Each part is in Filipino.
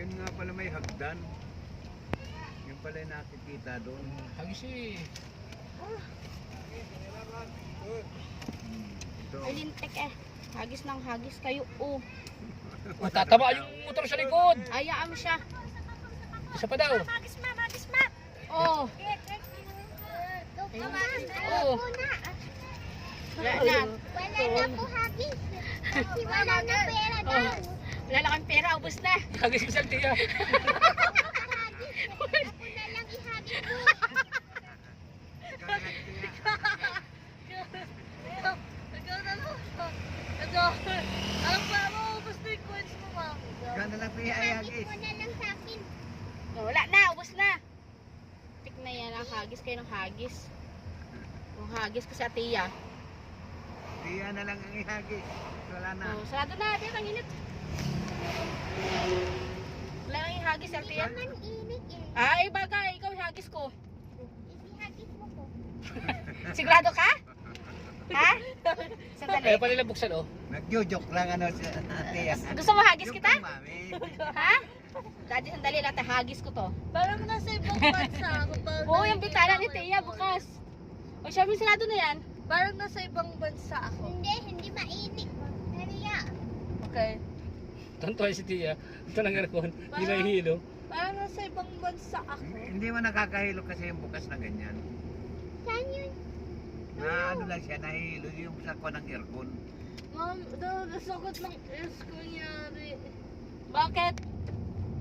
Yun nga pala may hagdan. Yun pala yung nakikita doon. Hagis eh. Ito. Ay, lintik eh. Hagis ng hagis kayo. Oh. Matatama yung motor sa likod. Ayaan mo siya. Isa pa daw. Magis ma, magis ma. Oh. Oh. Wala na. Wala na po hagis. Kasi wala na pera Oh. daw. Wala na kang pera. Ubus na. Hagis yung saltiya. Ako na lang ihagis ko. Ikaw na lang. Ito. Alam ba mo, gusto yung coins mo, ma'am. Gano'n lang Ihagis pihayagis. mo na lang sa akin. Oh, wala na. Ubus na. Tik na yan ang hagis kayo ng hagis. Yung hagis kasi atiya. Tiya na lang ang ihagis. Wala na. Oh, sarado na. Tiyan ang init. Wala nang ihagis Hindi atiya. naman init eh. Ay, bagay. Ikaw ihagis ko. Ihagis mo ko. Sigurado ka? Ha? Ayaw Sandali. pa nila buksan oh. Nagjo-joke lang ano si Tiya. Gusto mo hagis Joke kita? lang, mami. Ha? Daddy, sandali lang. Hagis ko to. Parang nasa ibang bansa ako. Oo, yung bitana ni Tia bukas. O siya, may sarado na yan. Parang nasa ibang bansa ako. Hindi mainit. Nariya. Okay. Tonto si Tia. Ito lang aircon. Hindi na hilo. Parang nasa ibang bansa ako. Hindi mo nakakahilo kasi yung bukas na ganyan. Saan yun? Na ano lang siya, nahihilo yung sakwa ng aircon. Ma'am, nasakot ng ears ko nangyari. Bakit?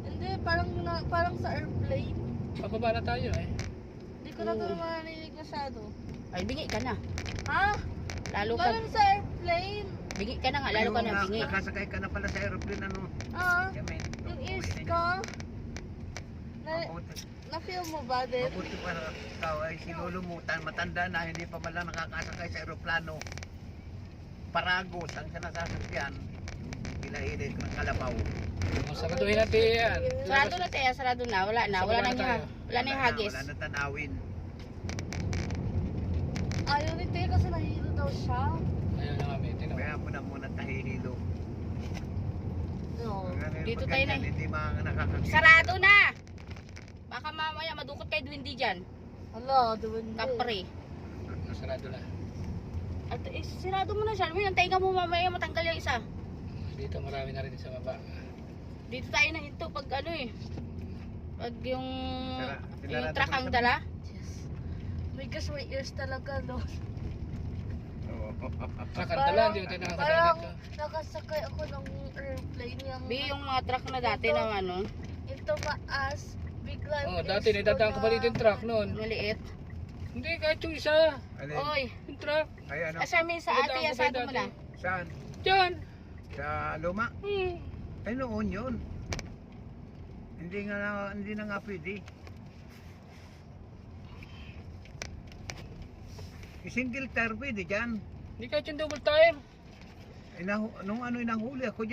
Hindi, parang sa airplane. Pababa na tayo eh. Hindi ko na ito marinig masyado. Ay, bingi ka na. Ha? Lalo ka. Parang sa airplane. Bingi ka na nga. Lalo ka na bingi. Nakasakay ka na pala sa aeroplane ano. Ah, Yamen. yung ears ko. Na-feel mo ba din? Mabuti pa ikaw ay sinulumutan, matanda na, hindi pa man lang nakakasakay sa aeroplano. Paragos ang sinasasakyan, kilahilid ng kalabaw. Masaraduhin natin yan. Sarado na Tia, sarado na. Wala na. Wala na yung, wala na yung hagis. Wala na tanawin. Ayaw ni Tia kasi nahihilo daw siya. Ayaw na kami. Tinaw. Kaya muna tahihilo. No. Dito tayo na. Hindi mga nakakakita. Sarado na! Baka mamaya madukot kay Dwindi dyan. Hala, duwende. Kapre. Sarado na. At sarado mo na siya. May antay ka mo mamaya matanggal yung isa. Dito marami na rin sa baba. Dito tayo na hinto pag ano eh. Pag yung Sinarado truck mo ang sa- dala. Yes. My gosh, may ears talaga, no? Oo. Nakantala, hindi ko tayo parang nakakadalit. nakasakay ako ng airplane yung Bi, yung mga truck na dati ng ano, ito maas, bigla yung Oh, dati ears ko nidadaan ko na- pa dito yung truck noon. maliit. Hindi, kahit yung isa. Alin? Oy, Yung truck. Ay ano? asami sa ate, Nidadaan ko pa asado mo dati. na. Saan? Diyan. Sa luma? Hmm. Ay noon yun. Hindi na nga pwede. Single tire pwede dyan. Hindi kahit yung double tire. Nung ano inahuli ako dyan.